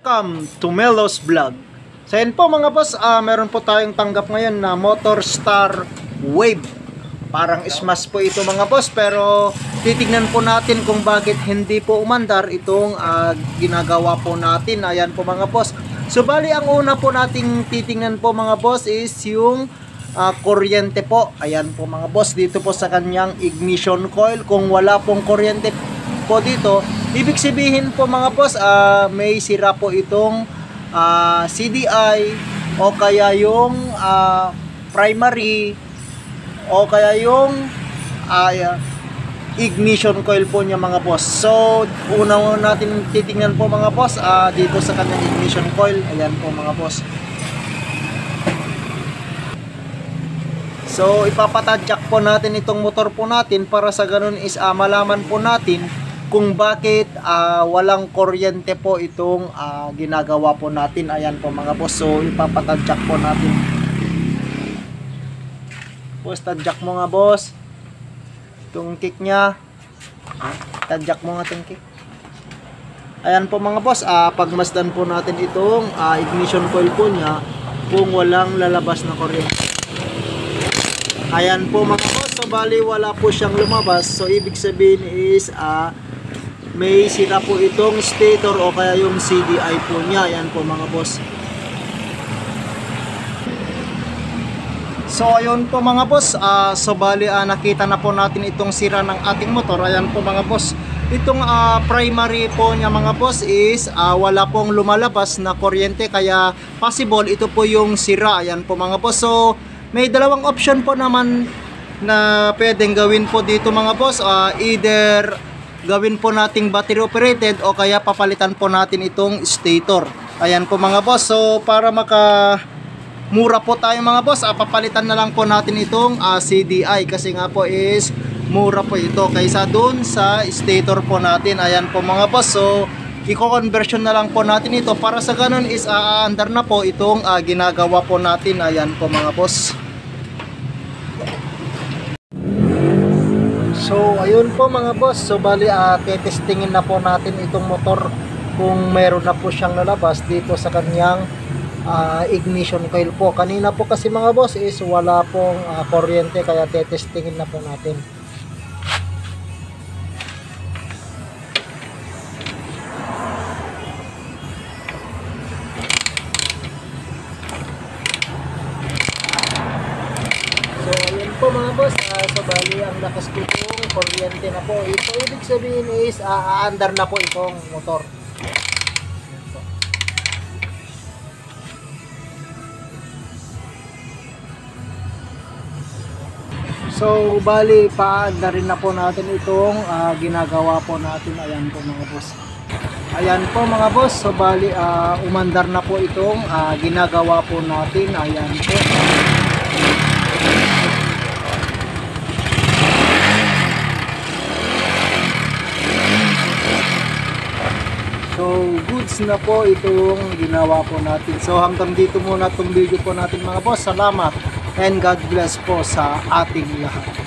Welcome to Melos Vlog. So yun po mga boss, meron po tayong tanggap ngayon na Motor Star Wave. Parang smash po ito mga boss, pero titignan po natin kung bakit hindi po umandar itong ginagawa po natin. Ayan po mga boss. So bali ang una po nating titingnan po mga boss is yung kuryente po. Ayan po mga boss, dito po sa kanyang ignition coil. Kung wala pong kuryente po dito, ibig sabihin po mga boss, may sira po itong CDI o kaya yung primary o kaya yung ignition coil po niya mga boss. So una natin titingnan po mga boss dito sa kanyang ignition coil. Ayan po mga boss. So ipapatadyak po natin itong motor po natin para sa ganun is malaman po natin kung bakit walang kuryente po itong ginagawa po natin. Ayan po mga boss. So ipapatadyak po natin. Boss, tadyak mo nga boss itong kick nya. Tadyak mo nga itong kick. Ayan po mga boss, pagmasdan po natin itong ignition coil po nya kung walang lalabas na kuryente. Ayan po mga boss. So bali wala po siyang lumabas. So ibig sabihin is may sira po itong stator o kaya yung CDI po niya. Ayan po mga boss. So ayun po mga boss, so bali nakita na po natin itong sira ng ating motor. Ayan po mga boss, itong primary po niya mga boss is wala pong lumalabas na kuryente, kaya possible ito po yung sira. Ayan po mga boss. So may dalawang option po naman na pwedeng gawin po dito mga boss. Either gawin po nating battery operated o kaya papalitan po natin itong stator. Ayan po mga boss. So para mura po tayo mga boss, papalitan na lang po natin itong CDI kasi nga po is mura po ito kaysa dun sa stator po natin. Ayan po mga boss. So i-conversion na lang po natin ito para sa ganun is aandar na po itong ginagawa po natin. Ayan po mga boss. So ayun po mga boss. So bali tetestingin na po natin itong motor kung meron na po siyang lalabas dito sa kanyang ignition coil po. Kanina po kasi mga boss is wala pong kuryente, kaya tetestingin na po natin. So ayun po mga boss, so bali ang lakas po itong kuryente na po. Ito ibig sabihin is aandar na po itong motor. So bali paanda rin na po natin itong ginagawa po natin. Ayan po mga boss. Ayan po mga boss. So bali umandar na po itong ginagawa po natin. Ayan po. So goods na po itong ginawa po natin. So hanggang dito muna itong video po natin mga boss. Salamat and God bless po sa ating lahat.